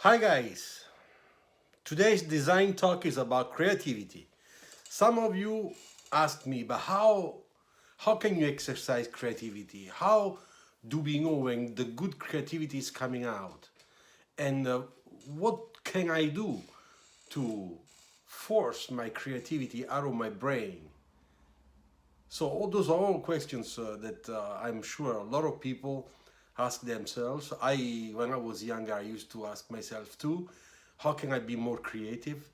Hi guys, today's design talk is about creativity. Some of you asked me, but how can you exercise creativity? How do we know when the good creativity is coming out? And what can I do to force my creativity out of my brain? So all those are all questions that I'm sure a lot of people ask themselves. When I was younger, I used to ask myself too, how can I be more creative?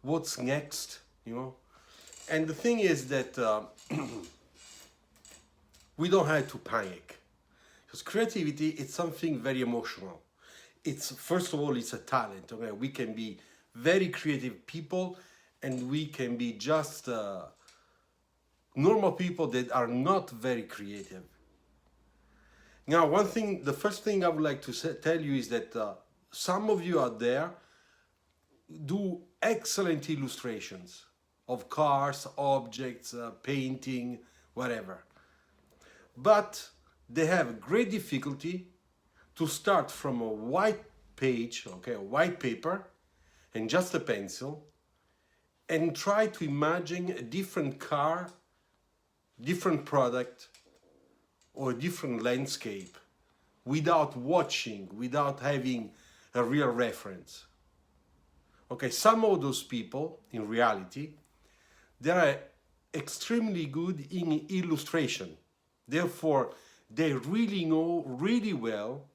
What's next? And the thing is that we don't have to panic because creativity is something very emotional. It's first of all, it's a talent. Okay, we can be very creative people, and we can be just normal people that are not very creative. Now, the first thing I would like to tell you is that some of you out there do excellent illustrations of cars, objects, painting, whatever. But they have great difficulty to start from a white page, okay, a white paper, and just a pencil, and try to imagine a different car, different product, or a different landscape without watching, without having a real reference. Okay, some of those people, in reality, they are extremely good in illustration. Therefore, they really know really well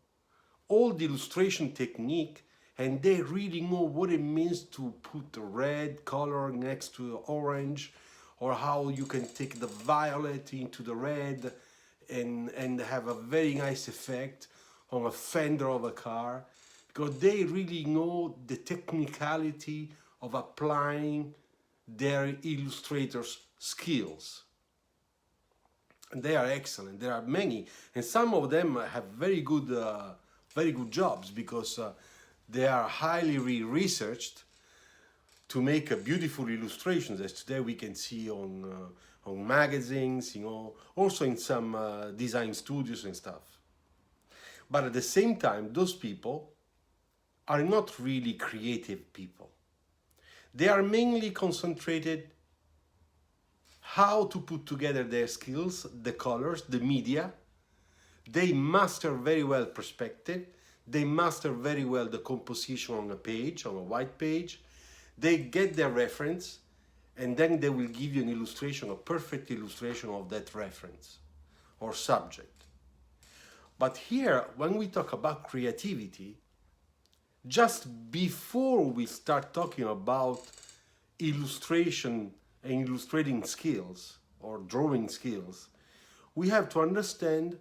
all the illustration technique, and they really know what it means to put the red color next to the orange, or how you can take the violet into the red and have a very nice effect on a fender of a car, because they really know the technicality of applying their illustrators' skills. And they are excellent. There are many, and some of them have very good jobs because they are highly researched to make a beautiful illustrations, as today we can see on magazines, also in some design studios and stuff. But at the same time, those people are not really creative people. They are mainly concentrated how to put together their skills, the colors, the media. They master very well perspective. They master very well the composition on a page, on a white page. They get their reference, and then they will give you an illustration, a perfect illustration of that reference or subject. But here, when we talk about creativity, just before we start talking about illustration and illustrating skills or drawing skills, we have to understand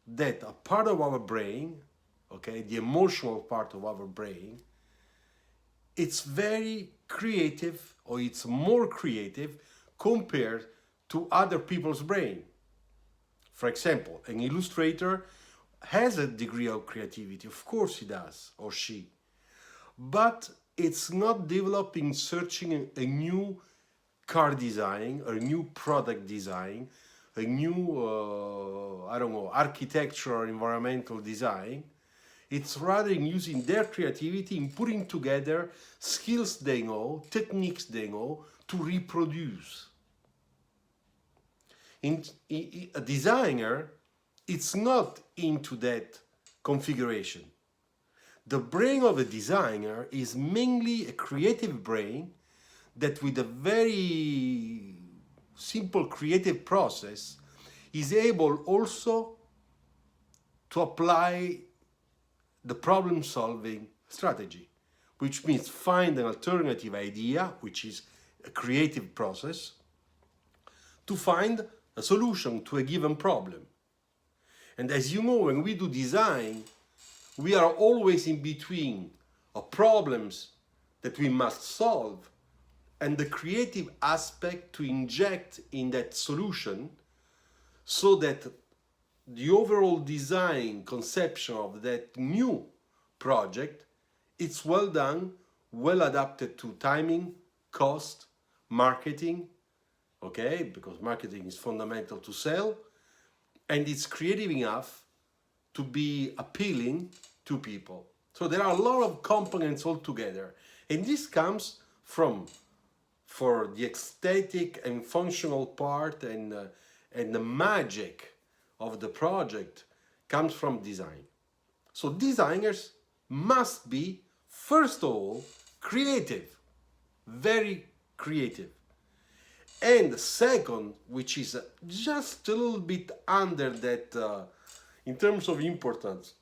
that a part of our brain, okay, the emotional part of our brain, it's very creative, or it's more creative compared to other people's brain. For example, an illustrator has a degree of creativity, of course he does, or she, but it's not developing, searching a new car design, a new product design, a new, architecture or environmental design. It's rather in using their creativity in putting together skills they know, techniques they know, to reproduce. A designer, it's not into that configuration. The brain of a designer is mainly a creative brain that, with a very simple creative process, is able also to apply the problem-solving strategy, which means find an alternative idea, which is a creative process, to find a solution to a given problem. And as you know, when we do design, we are always in between problems that we must solve and the creative aspect to inject in that solution, so that the overall design conception of that new project, it's well done, well adapted to timing, cost, marketing, okay, because marketing is fundamental to sell, and it's creative enough to be appealing to people. So there are a lot of components all together. And this comes from, for the aesthetic and functional part and the magic of the project comes from design. So designers must be, first of all, creative, very creative. And second, which is just a little bit under that, in terms of importance,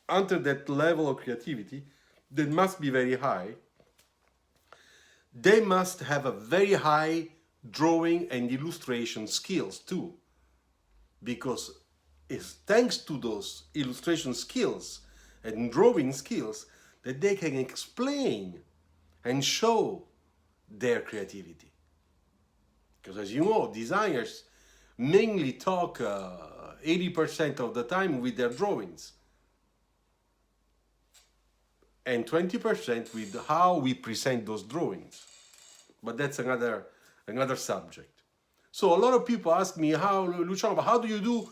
under that level of creativity, that must be very high, they must have a very high drawing and illustration skills too. Because it's thanks to those illustration skills and drawing skills that they can explain and show their creativity. Because as you know, designers mainly talk 80% of the time with their drawings and 20% with how we present those drawings. But that's another subject. So a lot of people ask me, Luciano, how do you do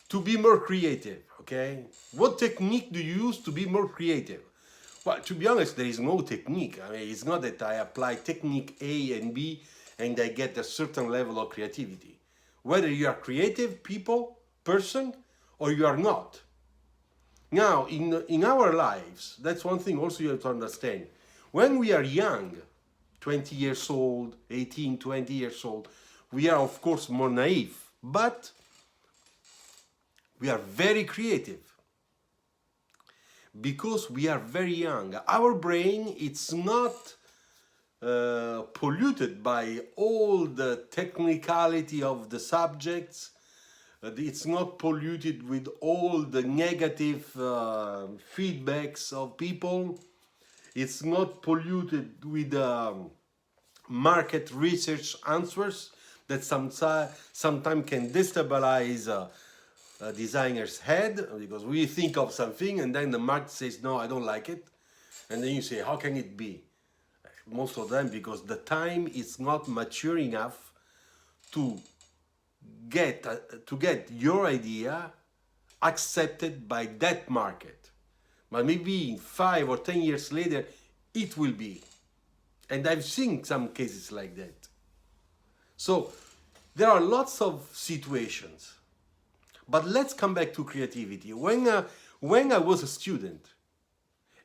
to be more creative? Okay, what technique do you use to be more creative? Well, to be honest, there is no technique. I mean, it's not that I apply technique A and B and I get a certain level of creativity. Whether you are creative person, or you are not. Now, in our lives, that's one thing also you have to understand. When we are young, 20 years old, 18, 20 years old, we are of course more naive, but we are very creative because we are very young. Our brain, it's not polluted by all the technicality of the subjects. It's not polluted with all the negative feedbacks of people. It's not polluted with market research answers that sometimes can destabilize a designer's head, because we think of something and then the market says, no, I don't like it. And then you say, how can it be? Most of them because the time is not mature enough to get your idea accepted by that market. But maybe 5 or 10 years later, it will be. And I've seen some cases like that. So there are lots of situations. But let's come back to creativity. When I was a student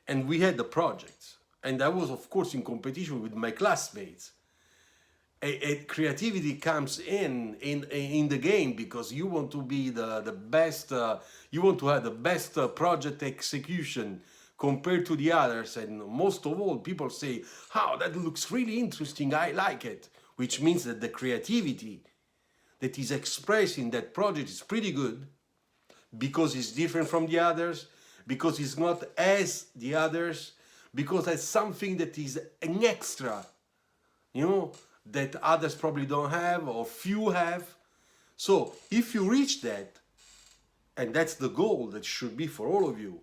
and we had the projects, and I was of course in competition with my classmates, creativity comes in the game because you want to be the best, you want to have the best project execution compared to the others. And most of all, people say, "How, that looks really interesting, I like it," which means that the creativity that is expressed in that project is pretty good because it's different from the others, because it's not as the others, because it's something that is an extra, that others probably don't have or few have. So if you reach that, and that's the goal that should be for all of you,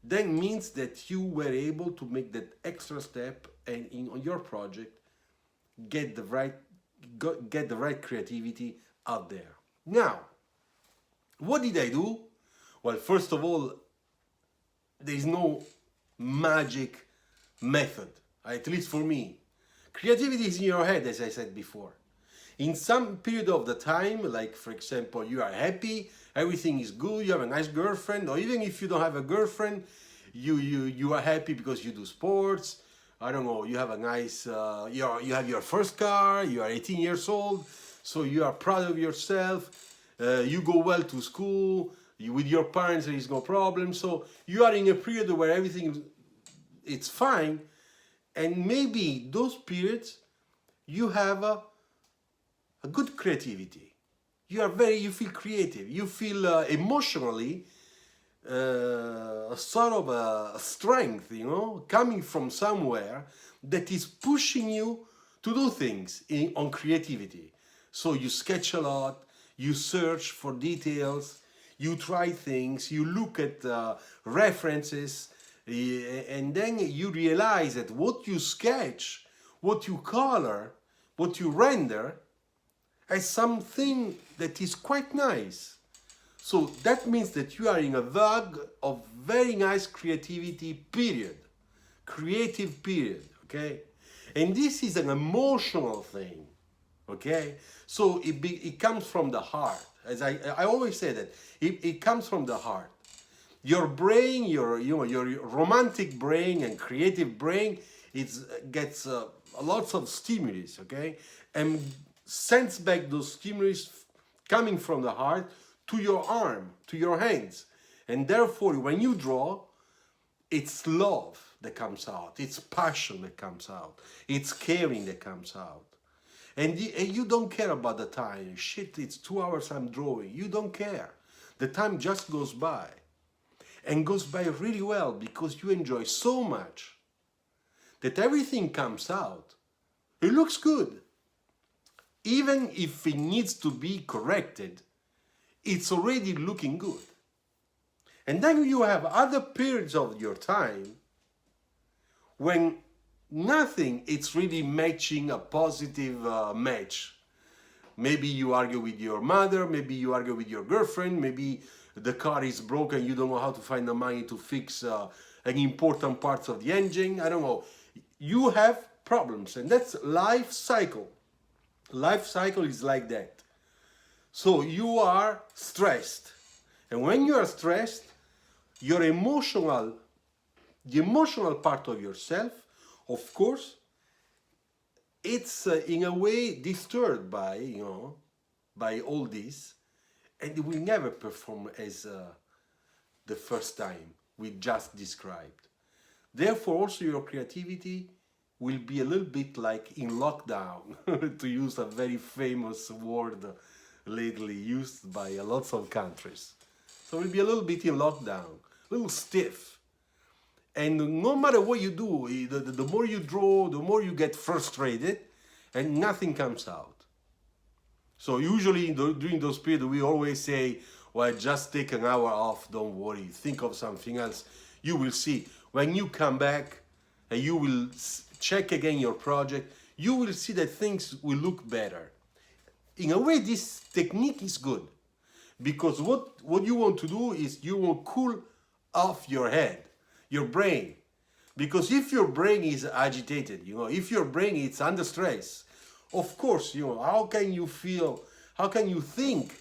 then means that you were able to make that extra step and on your project get the right creativity out there. Now, what did I do? Well, first of all, there is no magic method, at least for me. Creativity is in your head, as I said before. In some period of the time, like for example, you are happy, everything is good, you have a nice girlfriend, or even if you don't have a girlfriend, you are happy because you do sports. I don't know, you have a nice, you have your first car, you are 18 years old, so you are proud of yourself, you go well to school, with your parents there is no problem, so you are in a period where everything, it's fine, and maybe those periods you have a good creativity. You feel creative, you feel emotionally sort of a strength, coming from somewhere that is pushing you to do things on creativity. So you sketch a lot, you search for details, you try things, you look at references, and then you realize that what you sketch, what you color, what you render, as something that is quite nice. So that means that you are in a vague of very nice creativity period, creative period, okay? And this is an emotional thing, okay? So it comes from the heart. As I always say that, it comes from the heart. Your brain, your romantic brain and creative brain, gets lots of stimulus, okay, and sends back those stimulus coming from the heart to your arm, to your hands, and therefore when you draw, it's love that comes out, it's passion that comes out, it's caring that comes out, and you don't care about the time. Shit, it's 2 hours I'm drawing. You don't care. The time just goes by. And goes by really well because you enjoy so much that everything comes out. It looks good. Even if it needs to be corrected, it's already looking good. And then you have other periods of your time when nothing is really matching a positive match. Maybe you argue with your mother, maybe you argue with your girlfriend, maybe the car is broken, you don't know how to find the money to fix an important parts of the engine. I don't know. You have problems, and that's life cycle. Life cycle is like that. So you are stressed. And when you are stressed, the emotional part of yourself, of course, it's in a way disturbed by, by all this. And it will never perform as the first time we just described. Therefore, also your creativity will be a little bit like in lockdown, to use a very famous word lately used by lots of countries. So it will be a little bit in lockdown, a little stiff. And no matter what you do, the more you draw, the more you get frustrated, and nothing comes out. So usually during those periods, we always say, well, just take an hour off, don't worry, think of something else. You will see, when you come back and you will check again your project, you will see that things will look better. In a way, this technique is good, because what you want to do is you want to cool off your head, your brain. Because if your brain is agitated, if your brain is under stress, of course, how can you think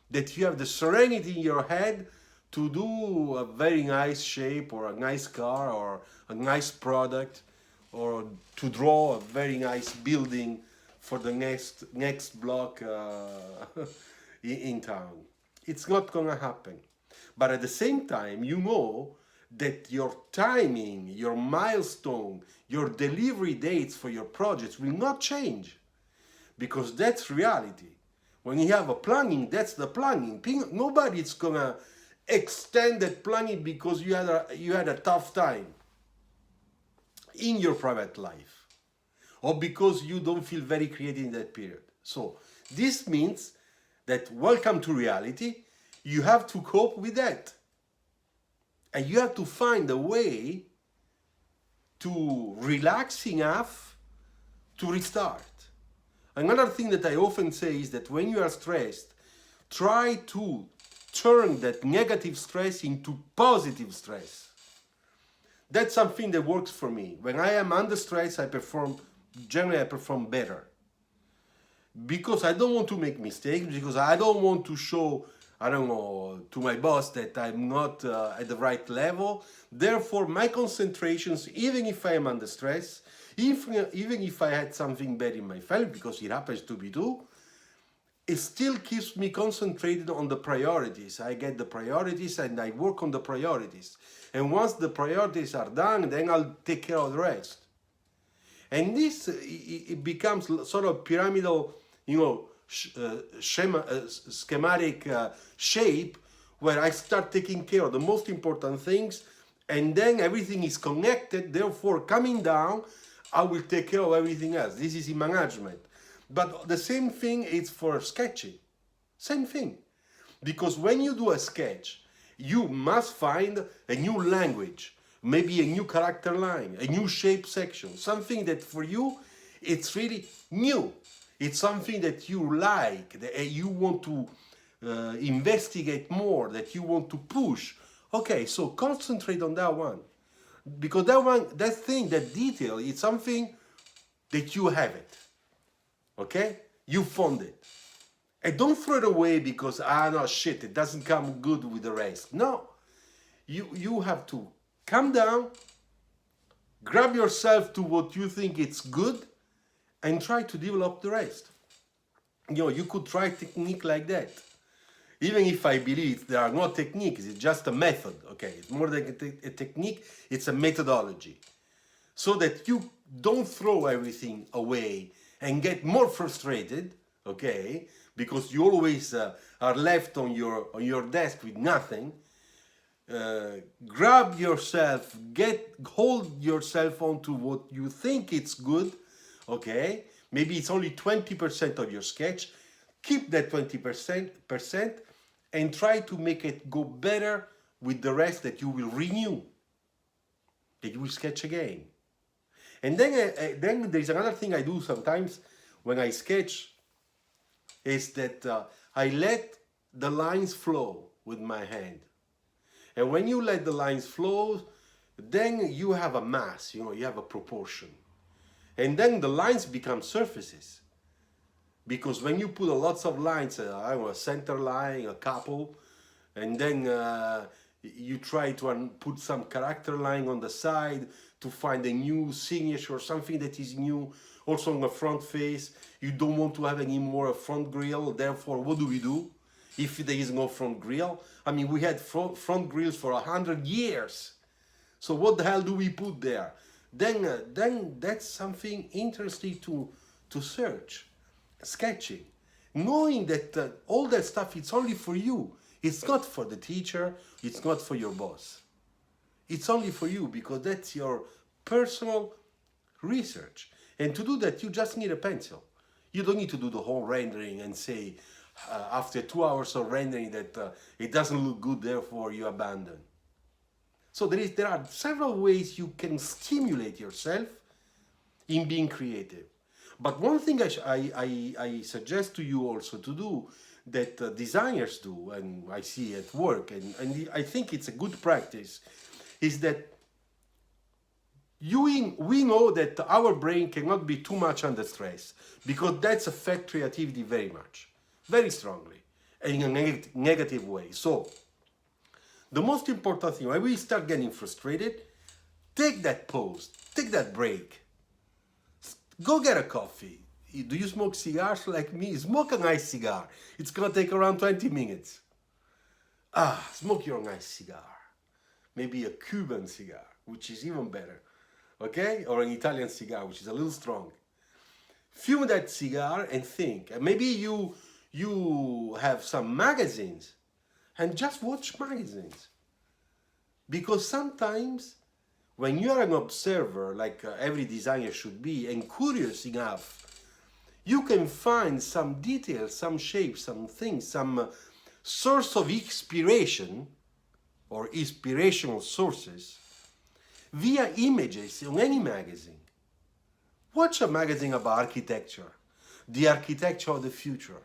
that you have the serenity in your head to do a very nice shape or a nice car or a nice product, or to draw a very nice building for the next block in town? It's not gonna happen. But at the same time, that your timing, your milestone, your delivery dates for your projects will not change. Because that's reality. When you have a planning, that's the planning. Nobody's gonna extend that planning because you had a tough time in your private life, or because you don't feel very creative in that period. So this means that welcome to reality. You have to cope with that, and you have to find a way to relax enough to restart. Another thing that I often say is that when you are stressed, try to turn that negative stress into positive stress. That's something that works for me. When I am under stress, generally I perform better. Because I don't want to make mistakes, because I don't want to show, to my boss that I'm not at the right level. Therefore, my concentrations, even if I am under stress, even if I had something bad in my family, because it happens to be too, it still keeps me concentrated on the priorities. I get the priorities and I work on the priorities. And once the priorities are done, then I'll take care of the rest. And this, it becomes sort of pyramidal, schematic shape, where I start taking care of the most important things, and then everything is connected. Therefore, coming down, I will take care of everything else. This is in management. But the same thing is for sketching. Same thing. Because when you do a sketch, you must find a new language, maybe a new character line, a new shape section, something that for you, it's really new. It's something that you like, that you want to investigate more, that you want to push. Okay, so concentrate on that one. Because that one, that thing, that detail, it's something that you have it. Okay? You found it. And don't throw it away because, no, shit, it doesn't come good with the rest. No. You have to calm down, grab yourself to what you think it's good, and try to develop the rest. You could try technique like that. Even if I believe there are no techniques, it's just a method, okay? It's more than a technique, it's a methodology. So that you don't throw everything away and get more frustrated, okay? Because you always are left on your desk with nothing. Grab yourself, hold yourself onto what you think it's good, okay? Maybe it's only 20% of your sketch. Keep that 20% and try to make it go better with the rest, that you will renew, that you will sketch again. And then there's another thing I do sometimes when I sketch, is that I let the lines flow with my hand. And when you let the lines flow, then you have a mass, you have a proportion. And then the lines become surfaces. Because when you put lots of lines, a center line, a couple, and then you try to put some character line on the side to find a new signature or something that is new. Also on the front face, you don't want to have any more a front grille. Therefore, what do? If there is no front grille? I mean, we had front grills for 100 years. So what the hell do we put there? Then that's something interesting to search. Sketching, knowing that all that stuff, it's only for you. It's not for the teacher, it's not for your boss. It's only for you, because that's your personal research. And to do that, you just need a pencil. You don't need to do the whole rendering and say, after 2 hours of rendering, that it doesn't look good, therefore you abandon. So there are several ways you can stimulate yourself in being creative. But one thing I suggest to you also to do, that designers do, and I see at work, and I think it's a good practice, is that we know that our brain cannot be too much under stress, because that's affects creativity very much, very strongly, and in a negative way. So the most important thing, when we start getting frustrated, take that pause, take that break. Go get a coffee. Do you smoke cigars like me? Smoke a nice cigar. It's gonna take around 20 minutes. Smoke your nice cigar. Maybe a Cuban cigar, which is even better. Okay? Or an Italian cigar, which is a little strong. Fume that cigar and think. And maybe you have some magazines and just watch magazines. Because sometimes when you are an observer, like every designer should be, and curious enough, you can find some details, some shapes, some things, some source of inspiration or inspirational sources via images in any magazine. Watch a magazine about architecture, the architecture of the future.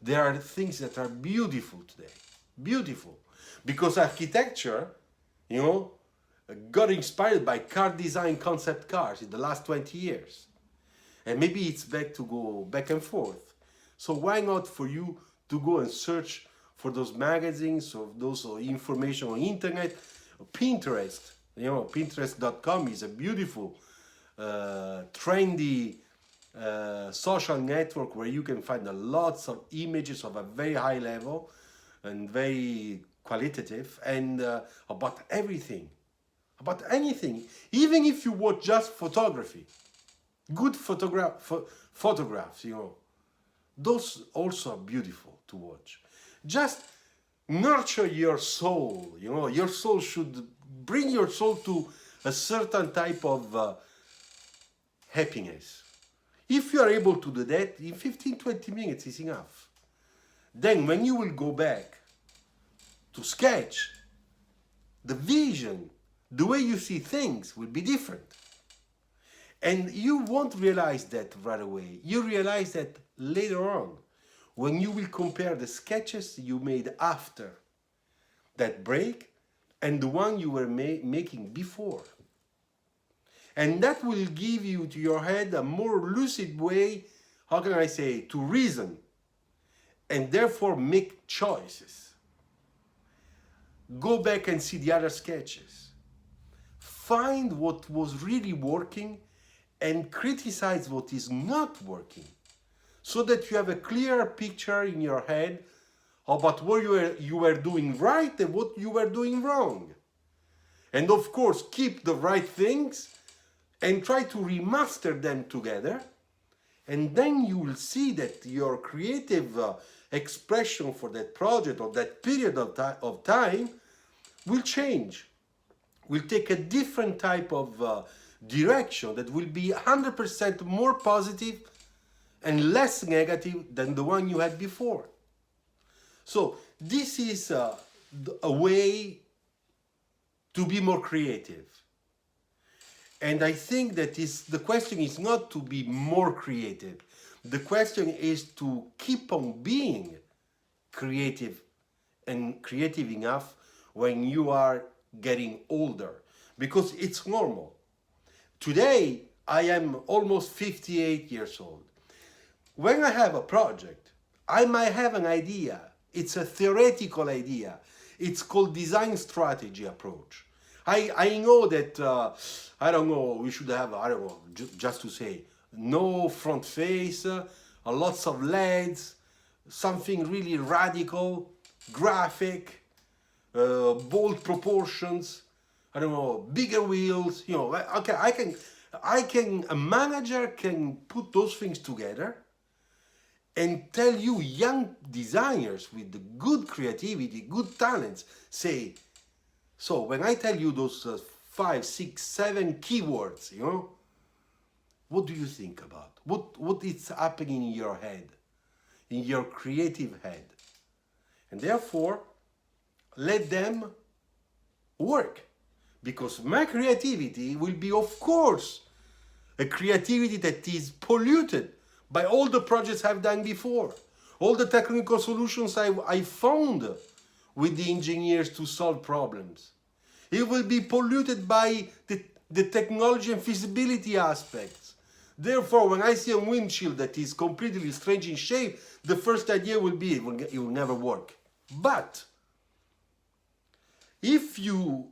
There are things that are beautiful today, beautiful. Because architecture, got inspired by car design concept cars in the last 20 years. And maybe it's back to go back and forth. So why not for you to go and search for those magazines or those information on internet? Pinterest, Pinterest.com is a beautiful, trendy social network where you can find lots of images of a very high level and very qualitative, and about everything. About anything, even if you watch just photography, good photographs, those also are beautiful to watch. Just nurture your soul, your soul should bring your soul to a certain type of happiness. If you are able to do that, in 15-20 minutes is enough. Then when you will go back to sketch, the vision, the way you see things will be different. And you won't realize that right away. You realize that later on, when you will compare the sketches you made after that break and the one you were making before. And that will give you to your head a more lucid way, how can I say, to reason and therefore make choices. Go back and see the other sketches. Find what was really working and criticize what is not working, so that you have a clearer picture in your head about what you were doing right and what you were doing wrong. And of course, keep the right things and try to remaster them together. And then you will see that your creative expression for that project or that period of time will change, will take a different type of direction that will be 100% more positive and less negative than the one you had before. So this is a way to be more creative. And I think that the question is not to be more creative. The question is to keep on being creative and creative enough when you are getting older, because it's normal. Today, I am almost 58 years old. When I have a project, I might have an idea. It's a theoretical idea. It's called design strategy approach. I know that, I don't know, we should have, I don't know, just to say, no front face, lots of LEDs, something really radical, graphic, bold proportions, I don't know, bigger wheels, you know. Okay, a manager can put those things together and tell you, young designers with the good creativity, good talents, say, so when I tell you those 5, 6, 7 keywords, you know, what do you think about? What is happening in your head, in your creative head? And therefore, let them work. Because my creativity will be, of course, a creativity that is polluted by all the projects I've done before, all the technical solutions I found with the engineers to solve problems. It will be polluted by the technology and feasibility aspects. Therefore, when I see a windshield that is completely strange in shape, the first idea will be it will never work. But if you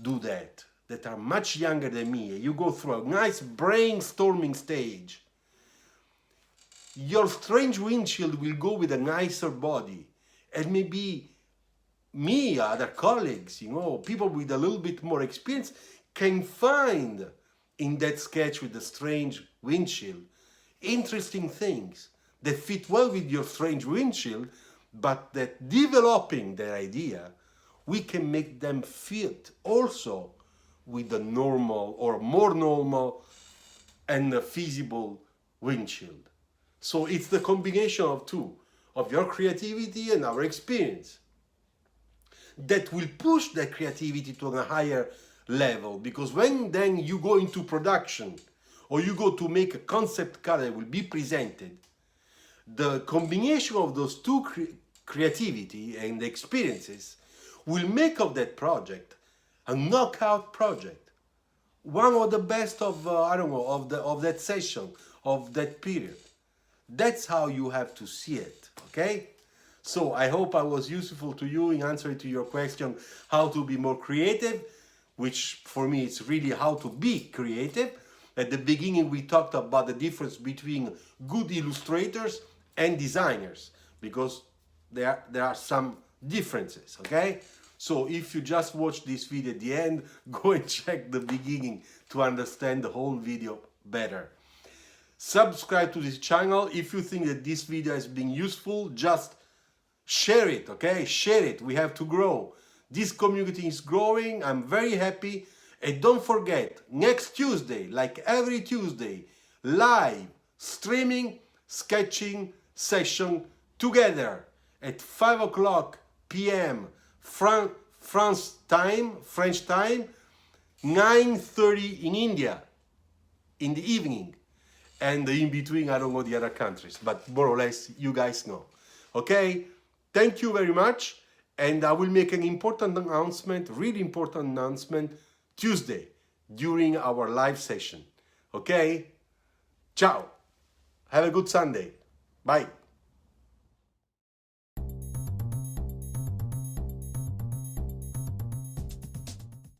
do that are much younger than me, you go through a nice brainstorming stage, your strange windshield will go with a nicer body, and maybe me, other colleagues, you know, people with a little bit more experience can find in that sketch with the strange windshield interesting things that fit well with your strange windshield, but that developing their idea, we can make them fit also with the normal or more normal and feasible windshield. So it's the combination of two, of your creativity and our experience, that will push that creativity to a higher level. Because when then you go into production or you go to make a concept car that will be presented, the combination of those two creativity and experiences will make of that project a knockout project, one of the best of I don't know, of that session, of that period. That's how you have to see it. Okay. So I hope I was useful to you in answering to your question, how to be more creative, which for me it's really how to be creative. At the beginning we talked about the difference between good illustrators and designers, because there are some differences, okay? So if you just watch this video at the end, go and check the beginning to understand the whole video better. Subscribe to this channel. If you think that this video has been useful, just share it, okay? Share it. We have to grow. This community is growing. I'm very happy. And don't forget, next Tuesday, like every Tuesday, live streaming, sketching session together at 5 p.m. French time, 9:30 in India in the evening. And in between, I don't know the other countries, but more or less, you guys know. Okay? Thank you very much. And I will make an important announcement, really important announcement, Tuesday during our live session. Okay? Ciao. Have a good Sunday. Bye.